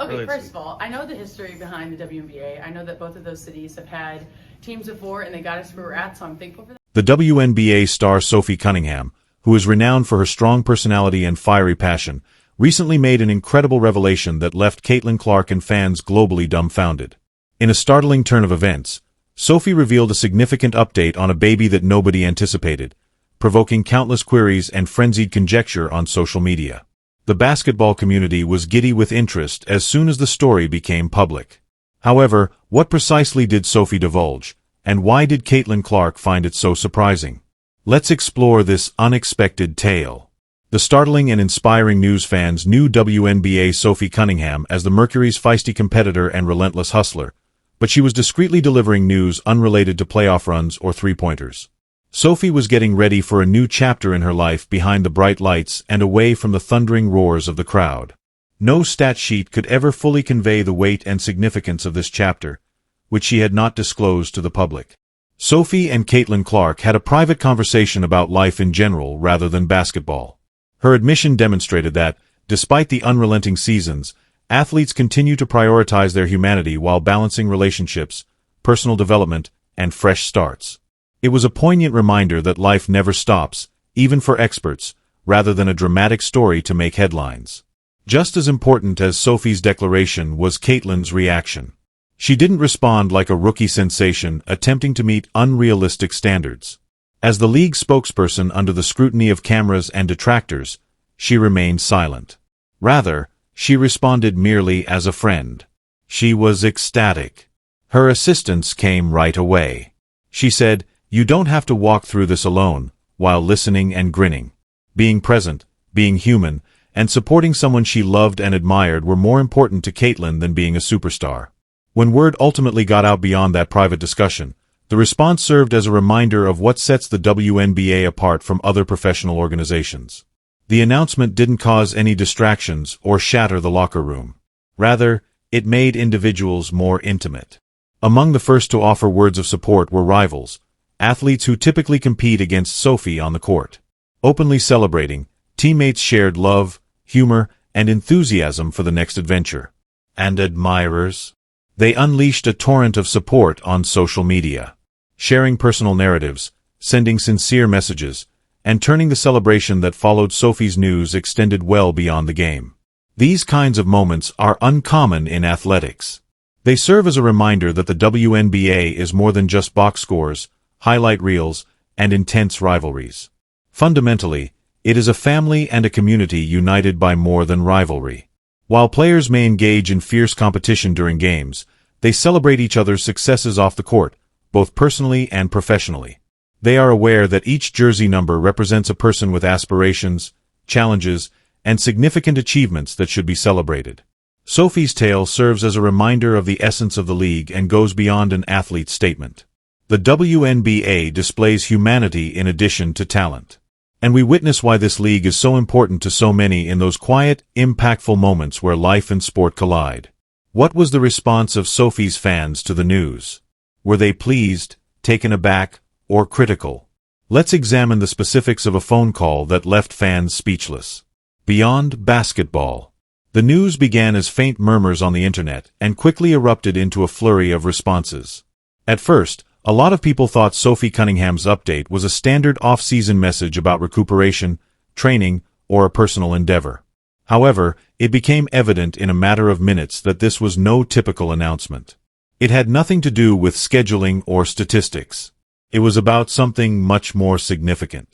Okay, first of all, I know the history behind the WNBA. I know that both of those cities have had teams before and they got us where we're at, so I'm thankful for that. The WNBA star Sophie Cunningham, who is renowned for her strong personality and fiery passion, recently made an incredible revelation that left Caitlin Clark and fans globally dumbfounded. In a startling turn of events, Sophie revealed a significant update on a baby that nobody anticipated, provoking countless queries and frenzied conjecture on social media. The basketball community was giddy with interest as soon as the story became public. However, what precisely did Sophie divulge, and why did Caitlin Clark find it so surprising? Let's explore this unexpected tale. The startling and inspiring news fans knew WNBA Sophie Cunningham as the Mercury's feisty competitor and relentless hustler, but she was discreetly delivering news unrelated to playoff runs or three-pointers. Sophie was getting ready for a new chapter in her life behind the bright lights and away from the thundering roars of the crowd. No stat sheet could ever fully convey the weight and significance of this chapter, which she had not disclosed to the public. Sophie and Caitlin Clark had a private conversation about life in general rather than basketball. Her admission demonstrated that, despite the unrelenting seasons, athletes continue to prioritize their humanity while balancing relationships, personal development, and fresh starts. It was a poignant reminder that life never stops, even for experts, rather than a dramatic story to make headlines. Just as important as Sophie's declaration was Caitlin's reaction. She didn't respond like a rookie sensation attempting to meet unrealistic standards. As the league spokesperson under the scrutiny of cameras and detractors, she remained silent. Rather, she responded merely as a friend. She was ecstatic. Her assistance came right away. She said, "You don't have to walk through this alone," while listening and grinning. Being present, being human, and supporting someone she loved and admired were more important to Caitlin than being a superstar. When word ultimately got out beyond that private discussion, the response served as a reminder of what sets the WNBA apart from other professional organizations. The announcement didn't cause any distractions or shatter the locker room. Rather, it made individuals more intimate. Among the first to offer words of support were rivals, athletes who typically compete against Sophie on the court. Openly celebrating, teammates shared love, humor, and enthusiasm for the next adventure. And admirers? They unleashed a torrent of support on social media, sharing personal narratives, sending sincere messages, and turning the celebration that followed Sophie's news extended well beyond the game. These kinds of moments are uncommon in athletics. They serve as a reminder that the WNBA is more than just box scores, highlight reels, and intense rivalries. Fundamentally, it is a family and a community united by more than rivalry. While players may engage in fierce competition during games, they celebrate each other's successes off the court, both personally and professionally. They are aware that each jersey number represents a person with aspirations, challenges, and significant achievements that should be celebrated. Sophie's tale serves as a reminder of the essence of the league and goes beyond an athlete's statement. The WNBA displays humanity in addition to talent. And we witness why this league is so important to so many in those quiet, impactful moments where life and sport collide. What was the response of Sophie's fans to the news? Were they pleased, taken aback, or critical? Let's examine the specifics of a phone call that left fans speechless. Beyond basketball. The news began as faint murmurs on the internet and quickly erupted into a flurry of responses. At first, a lot of people thought Sophie Cunningham's update was a standard off-season message about recuperation, training, or a personal endeavor. However, it became evident in a matter of minutes that this was no typical announcement. It had nothing to do with scheduling or statistics. It was about something much more significant.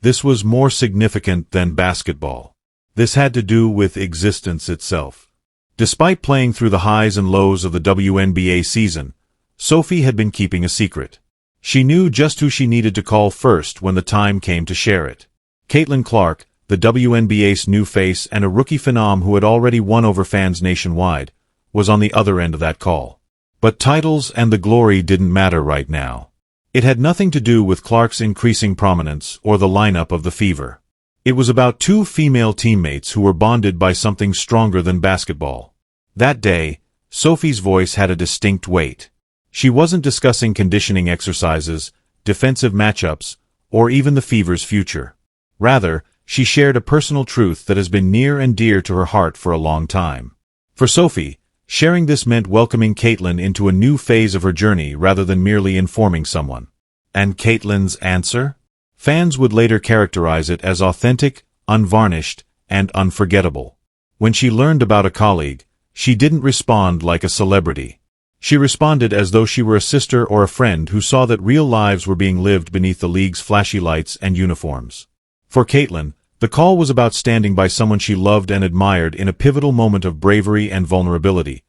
This was more significant than basketball. This had to do with existence itself. Despite playing through the highs and lows of the WNBA season, Sophie had been keeping a secret. She knew just who she needed to call first when the time came to share it. Caitlin Clark, the WNBA's new face and a rookie phenom who had already won over fans nationwide, was on the other end of that call. But titles and the glory didn't matter right now. It had nothing to do with Clark's increasing prominence or the lineup of the Fever. It was about two female teammates who were bonded by something stronger than basketball. That day, Sophie's voice had a distinct weight. She wasn't discussing conditioning exercises, defensive matchups, or even the Fever's future. Rather, she shared a personal truth that has been near and dear to her heart for a long time. For Sophie, sharing this meant welcoming Caitlin into a new phase of her journey rather than merely informing someone. And Caitlin's answer? Fans would later characterize it as authentic, unvarnished, and unforgettable. When she learned about a colleague, she didn't respond like a celebrity. She responded as though she were a sister or a friend who saw that real lives were being lived beneath the league's flashy lights and uniforms. For Caitlin, the call was about standing by someone she loved and admired in a pivotal moment of bravery and vulnerability,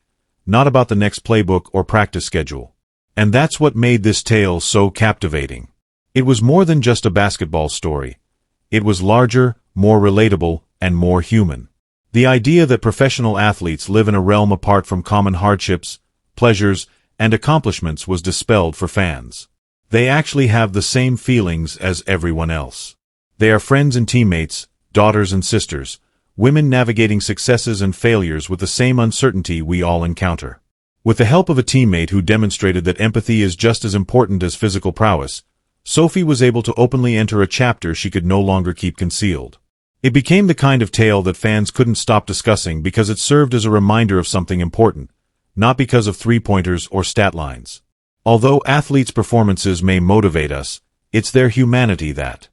not about the next playbook or practice schedule. And that's what made this tale so captivating. It was more than just a basketball story. It was larger, more relatable, and more human. The idea that professional athletes live in a realm apart from common hardships, pleasures, and accomplishments was dispelled for fans. They actually have the same feelings as everyone else. They are friends and teammates, daughters and sisters, women navigating successes and failures with the same uncertainty we all encounter. With the help of a teammate who demonstrated that empathy is just as important as physical prowess, Sophie was able to openly enter a chapter she could no longer keep concealed. It became the kind of tale that fans couldn't stop discussing because it served as a reminder of something important, not because of three-pointers or stat lines. Although athletes' performances may motivate us, it's their humanity that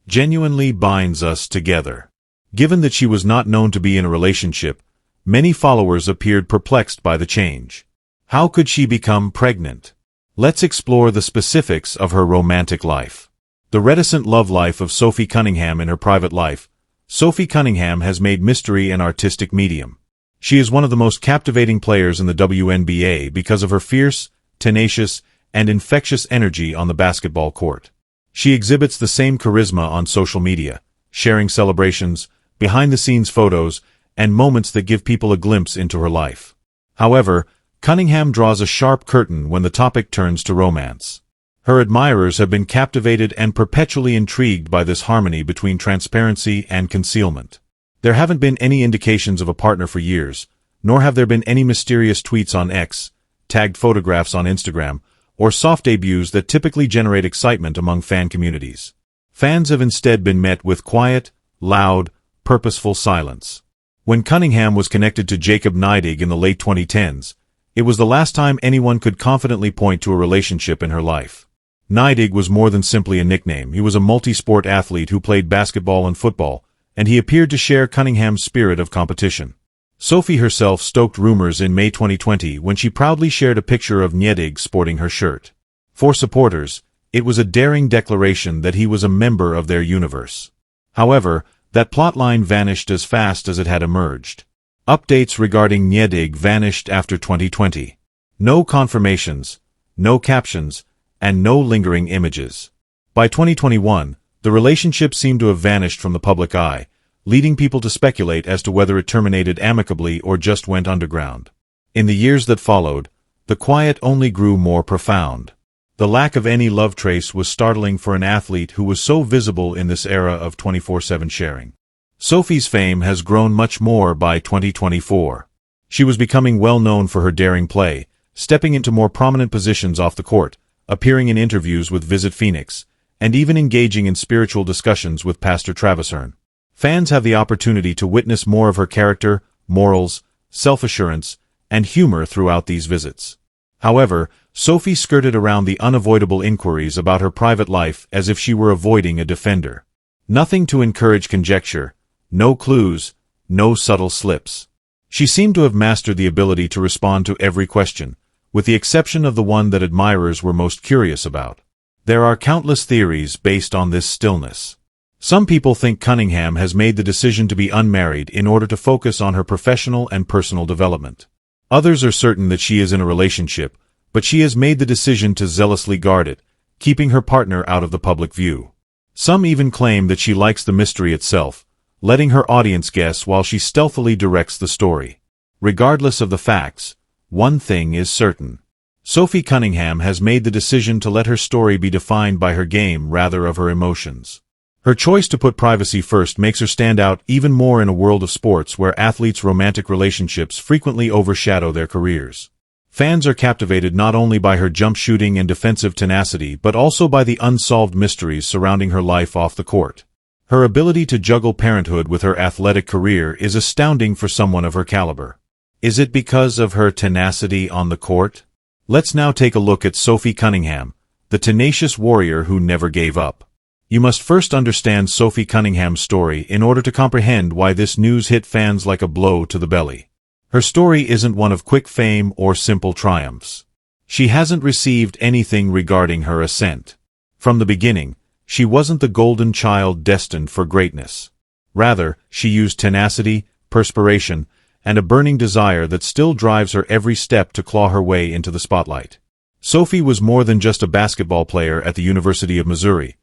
genuinely binds us together. Given that she was not known to be in a relationship, many followers appeared perplexed by the change. How could she become pregnant? Let's explore the specifics of her romantic life. The reticent love life of Sophie Cunningham in her private life. Sophie Cunningham has made mystery an artistic medium. She is one of the most captivating players in the WNBA because of her fierce, tenacious, and infectious energy on the basketball court. She exhibits the same charisma on social media, sharing celebrations, behind-the-scenes photos, and moments that give people a glimpse into her life. However, Cunningham draws a sharp curtain when the topic turns to romance. Her admirers have been captivated and perpetually intrigued by this harmony between transparency and concealment. There haven't been any indications of a partner for years, nor have there been any mysterious tweets on X, tagged photographs on Instagram, or soft debuts that typically generate excitement among fan communities. Fans have instead been met with quiet, loud, purposeful silence. When Cunningham was connected to Jacob Neidig in the late 2010s, it was the last time anyone could confidently point to a relationship in her life. Neidig was more than simply a nickname. He was a multi-sport athlete who played basketball and football, and he appeared to share Cunningham's spirit of competition. Sophie herself stoked rumors in May 2020 when she proudly shared a picture of Neidig sporting her shirt. For supporters, it was a daring declaration that he was a member of their universe. However, that plotline vanished as fast as it had emerged. Updates regarding Neidig vanished after 2020. No confirmations, no captions, and no lingering images. By 2021, the relationship seemed to have vanished from the public eye, leading people to speculate as to whether it terminated amicably or just went underground. In the years that followed, the quiet only grew more profound. The lack of any love trace was startling for an athlete who was so visible in this era of 24/7 sharing. Sophie's fame has grown much more by 2024. She was becoming well known for her daring play, stepping into more prominent positions off the court, appearing in interviews with Visit Phoenix, and even engaging in spiritual discussions with Pastor Travis Hearn. Fans have the opportunity to witness more of her character, morals, self-assurance, and humor throughout these visits. However, Sophie skirted around the unavoidable inquiries about her private life as if she were avoiding a defender. Nothing to encourage conjecture, no clues, no subtle slips. She seemed to have mastered the ability to respond to every question, with the exception of the one that admirers were most curious about. There are countless theories based on this stillness. Some people think Cunningham has made the decision to be unmarried in order to focus on her professional and personal development. Others are certain that she is in a relationship, but she has made the decision to zealously guard it, keeping her partner out of the public view. Some even claim that she likes the mystery itself, letting her audience guess while she stealthily directs the story. Regardless of the facts, one thing is certain. Sophie Cunningham has made the decision to let her story be defined by her game rather of her emotions. Her choice to put privacy first makes her stand out even more in a world of sports where athletes' romantic relationships frequently overshadow their careers. Fans are captivated not only by her jump shooting and defensive tenacity but also by the unsolved mysteries surrounding her life off the court. Her ability to juggle parenthood with her athletic career is astounding for someone of her caliber. Is it because of her tenacity on the court? Let's now take a look at Sophie Cunningham, the tenacious warrior who never gave up. You must first understand Sophie Cunningham's story in order to comprehend why this news hit fans like a blow to the belly. Her story isn't one of quick fame or simple triumphs. She hasn't received anything regarding her ascent. From the beginning, she wasn't the golden child destined for greatness. Rather, she used tenacity, perspiration, and a burning desire that still drives her every step to claw her way into the spotlight. Sophie was more than just a basketball player at the University of Missouri.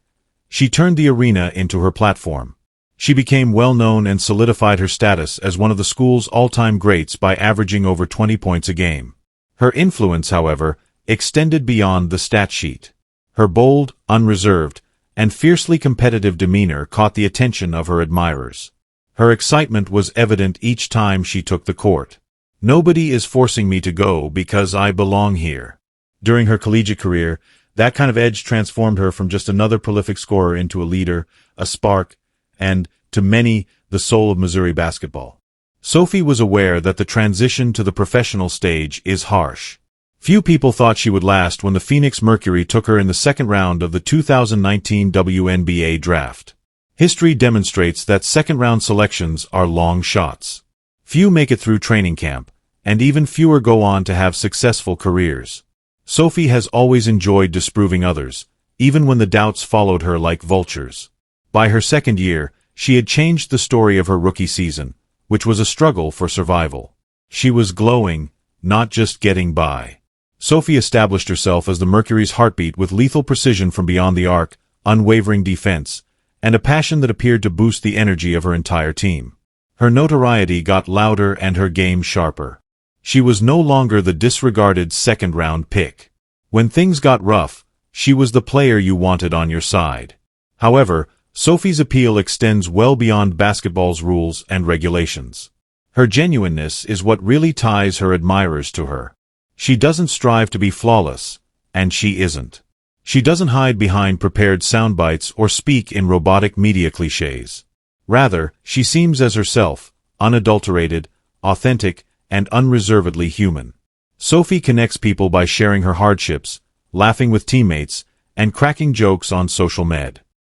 She turned the arena into her platform. She became well-known and solidified her status as one of the school's all-time greats by averaging over 20 points a game. Her influence, however, extended beyond the stat sheet. Her bold, unreserved, and fiercely competitive demeanor caught the attention of her admirers. Her excitement was evident each time she took the court. "Nobody is forcing me to go because I belong here." During her collegiate career, that kind of edge transformed her from just another prolific scorer into a leader, a spark, and, to many, the soul of Missouri basketball. Sophie was aware that the transition to the professional stage is harsh. Few people thought she would last when the Phoenix Mercury took her in the second round of the 2019 WNBA draft. History demonstrates that second-round selections are long shots. Few make it through training camp, and even fewer go on to have successful careers. Sophie has always enjoyed disproving others, even when the doubts followed her like vultures. By her second year, she had changed the story of her rookie season, which was a struggle for survival. She was glowing, not just getting by. Sophie established herself as the Mercury's heartbeat with lethal precision from beyond the arc, unwavering defense, and a passion that appeared to boost the energy of her entire team. Her notoriety got louder and her game sharper. She was no longer the disregarded second-round pick. When things got rough, she was the player you wanted on your side. However, Sophie's appeal extends well beyond basketball's rules and regulations. Her genuineness is what really ties her admirers to her. She doesn't strive to be flawless, and she isn't. She doesn't hide behind prepared soundbites or speak in robotic media cliches. Rather, she seems as herself, unadulterated, authentic, and unreservedly human. Sophie connects people by sharing her hardships, laughing with teammates, and cracking jokes on social med.